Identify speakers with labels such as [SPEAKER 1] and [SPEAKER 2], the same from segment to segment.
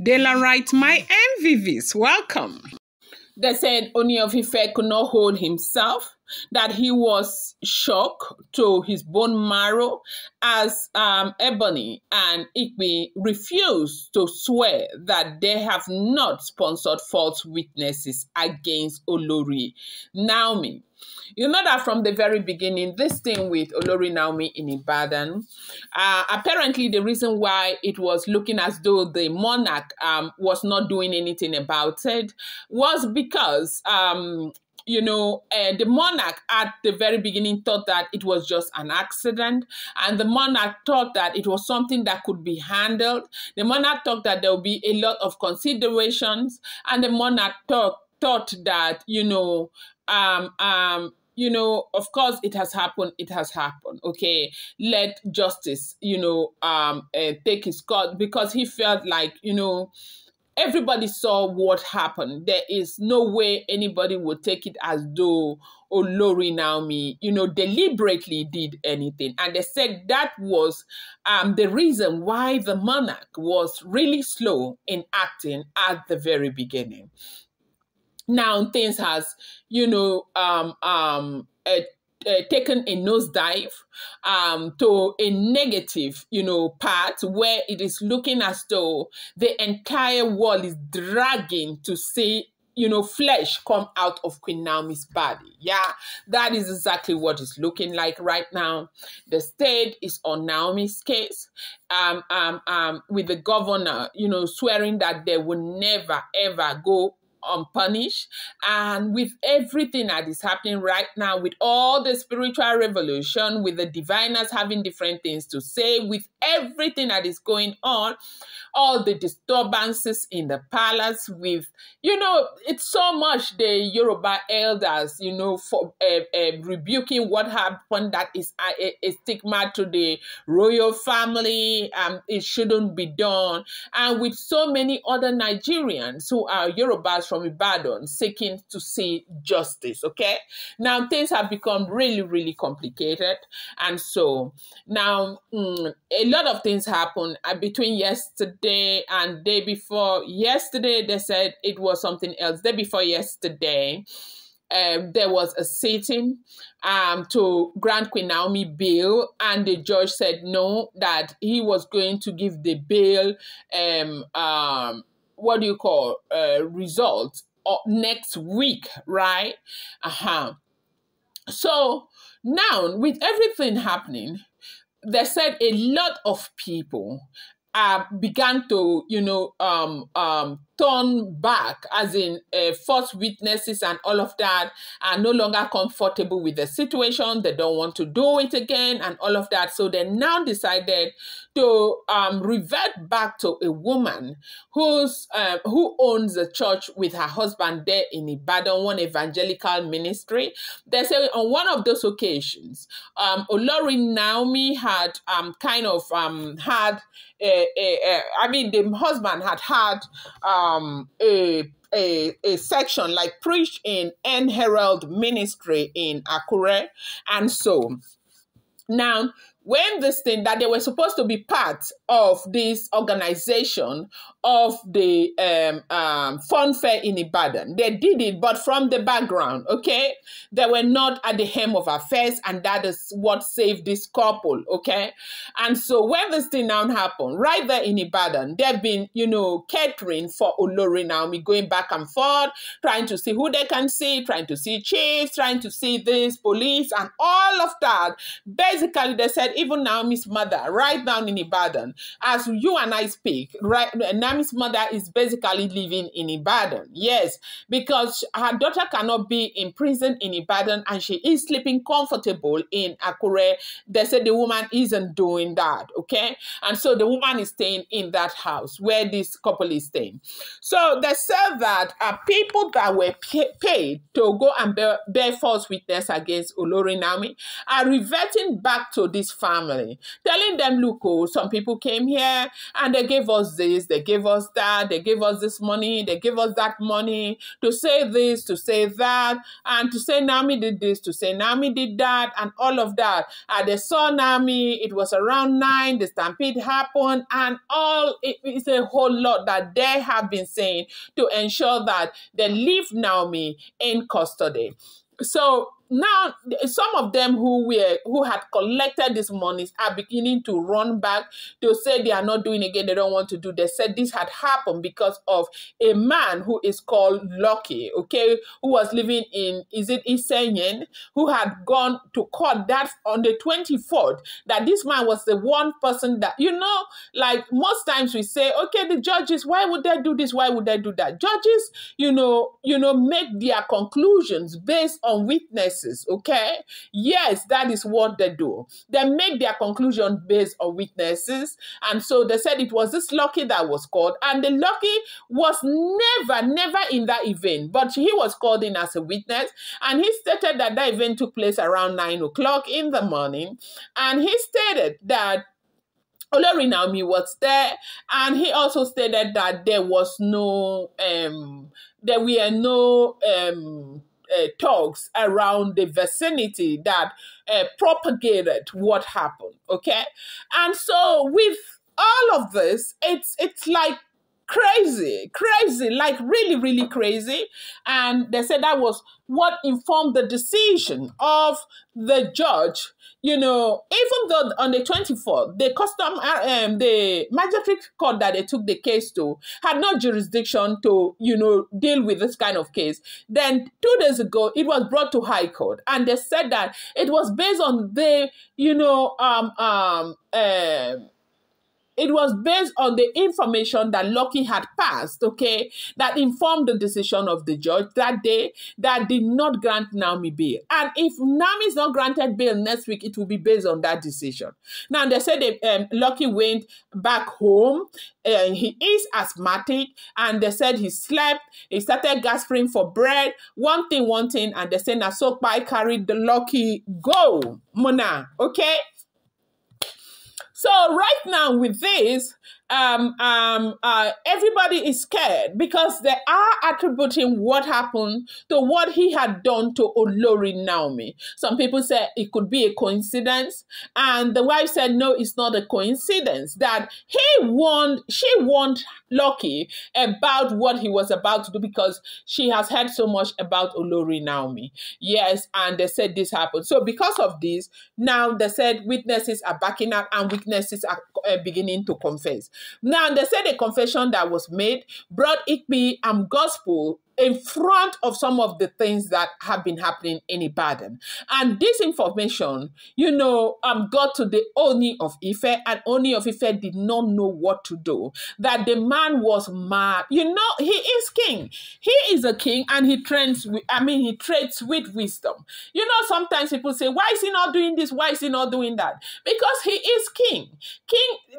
[SPEAKER 1] Dela writes, my MVVs, welcome. They said Ooni of Ife could not hold himself, that he was shocked to his bone marrow as Ebony and Igbi refused to swear that they have not sponsored false witnesses against Olori Naomi. You know that from the very beginning, this thing with Olori Naomi in Ibadan, apparently the reason why it was looking as though the monarch was not doing anything about it was because the monarch at the very beginning thought that it was just an accident, and the monarch thought that it was something that could be handled. The monarch thought that there would be a lot of considerations, and the monarch thought that, of course it has happened. Okay, let justice, take his course, because he felt like, everybody saw what happened. There is no way anybody would take it as though Olori Naomi, deliberately did anything. And they said that was the reason why the monarch was really slow in acting at the very beginning. Now things has, taken a nosedive to a negative, part where it is looking as though the entire world is dragging to see, flesh come out of Queen Naomi's body. Yeah, that is exactly what it's looking like right now. The state is on Naomi's case, with the governor, swearing that they will never, ever go unpunished. And with everything that is happening right now, with all the spiritual revolution, with the diviners having different things to say, with everything that is going on, all the disturbances in the palace, with, it's so much the Yoruba elders, for rebuking what happened, that is a stigma to the royal family, it shouldn't be done. And with so many other Nigerians who are Yorubas from Ibadan seeking to see justice, okay? Now, things have become really, really complicated. And so, now, a lot of things happened between yesterday and day before. Yesterday, they said it was something else. Day before yesterday, there was a sitting to grant Queen Naomi bail, and the judge said no, that he was going to give the bail result next week, right? So now, with everything happening, they said a lot of people began to, turn back, as in false witnesses and all of that, are no longer comfortable with the situation. They don't want to do it again and all of that. So they now decided to revert back to a woman who owns a church with her husband there in Ibadan, one evangelical ministry. They say on one of those occasions, Olori Naomi had the husband had a section like preached in N Herald Ministry in Akure. And so now, when this thing that they were supposed to be part of this organization of the fun fair in Ibadan, they did it, but from the background, okay? They were not at the helm of affairs, and that is what saved this couple, okay? And so when this thing now happened, right there in Ibadan, they've been, catering for Olori Naomi, going back and forth, trying to see who they can see, trying to see chiefs, trying to see this police, and all of that. Basically, they said even Naomi's mother, right down in Ibadan, as you and I speak, right, Naomi's mother is basically living in Ibadan. Yes, because her daughter cannot be in prison in Ibadan and she is sleeping comfortable in Akure. They said the woman isn't doing that, okay? And so the woman is staying in that house where this couple is staying. So they said that people that were paid to go and bear false witness against Olori Naomi are reverting back to this family, telling them, look, oh, some people came here and they gave us this, they gave us that, they gave us this money, they gave us that money to say this, to say that, and to say Naomi did this, to say Naomi did that, and all of that. And they saw Naomi, it was around 9, the stampede happened, and it's a whole lot that they have been saying to ensure that they leave Naomi in custody. So now some of them who had collected these monies are beginning to run back to say they are not doing again, they don't want to do. They said this had happened because of a man who is called Lucky, okay, who was living in, is it Isenyen, who had gone to court that on the 24th, that this man was the one person that, you know, like most times we say, okay, the judges, why would they do this? Why would they do that? Judges, you know, make their conclusions based on witnesses. Okay, yes, that is what they do. They make their conclusion based on witnesses, and so they said it was this Lucky that was called, and the Lucky was never in that event, but he was called in as a witness, and he stated that that event took place around 9 o'clock in the morning, and he stated that Olori Naomi was there, and he also stated that there was no talks around the vicinity that propagated what happened, okay? And so with all of this, it's like crazy, like really crazy. And they said that was what informed the decision of the judge. You know, even though on the 24th, the magistrate court that they took the case to had no jurisdiction to, you know, deal with this kind of case. Then 2 days ago, it was brought to High Court, and they said that it was based on the, you know, it was based on the information that Lucky had passed, okay, that informed the decision of the judge that day that did not grant Naomi bail. And if Naomi is not granted bail next week, it will be based on that decision. Now, they said Lucky went back home. He is asthmatic, and they said he slept. He started gasping for bread. One thing, and they said Nasokpai carried the Lucky go, Mona, okay? So right now with this, everybody is scared because they are attributing what happened to what he had done to Olori Naomi. Some people say it could be a coincidence, and the wife said no, it's not a coincidence, that she warned Lucky about what he was about to do because she has heard so much about Olori Naomi. Yes, and they said this happened. So because of this, now they said witnesses are backing up and witnesses are beginning to confess. Now, they said a confession that was made brought Igbi and gospel in front of some of the things that have been happening in Ibadan. And this information, you know, got to the Ooni of Ife, and Ooni of Ife did not know what to do. That the man was mad. You know, he is king. He is a king, and he trades with wisdom. You know, sometimes people say, why is he not doing this? Why is he not doing that? Because he is king.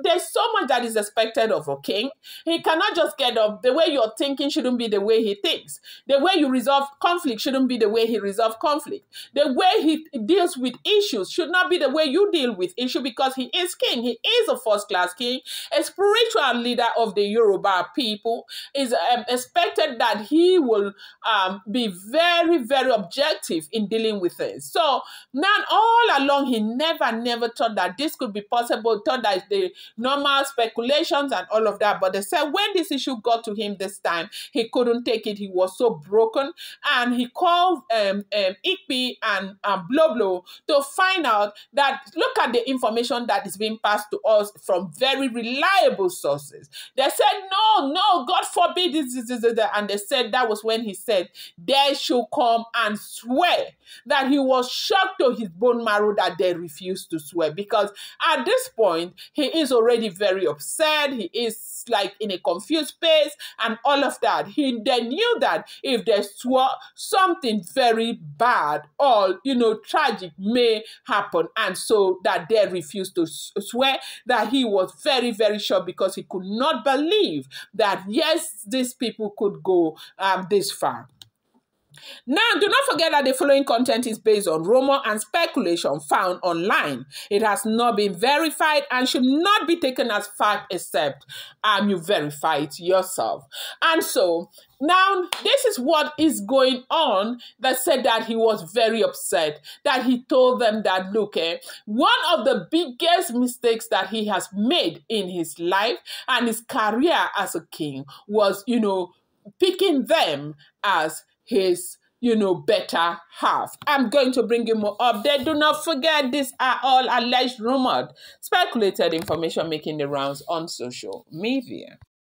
[SPEAKER 1] There's so much that is expected of a king. He cannot just get up. The way you're thinking shouldn't be the way he thinks. The way you resolve conflict shouldn't be the way he resolves conflict. The way he deals with issues should not be the way you deal with issue, because he is king. He is a first-class king, a spiritual leader of the Yoruba people. Is expected that he will be very objective in dealing with things. So now all along he never thought that this could be possible, thought that the normal speculations and all of that. But they said when this issue got to him this time, he couldn't take it. He was so broken, and he called Igbi and Bloblo to find out that, look at the information that is being passed to us from very reliable sources. They said, no, God forbid this, and they said that was when he said they should come and swear, that he was shocked to his bone marrow that they refused to swear, because at this point, he is already very upset. He is like in a confused space and all of that. They knew that if they swore, something very bad or, you know, tragic may happen. And so that they refused to swear, that he was very sure, because he could not believe that, yes, these people could go this far. Now, do not forget that the following content is based on rumor and speculation found online. It has not been verified and should not be taken as fact except you verify it yourself. And so, now this is what is going on that said that he was very upset, that he told them that, look, one of the biggest mistakes that he has made in his life and his career as a king was, picking them as his better half. I'm going to bring you more update. Do not forget, these are all alleged, rumored, speculated information making the rounds on social media.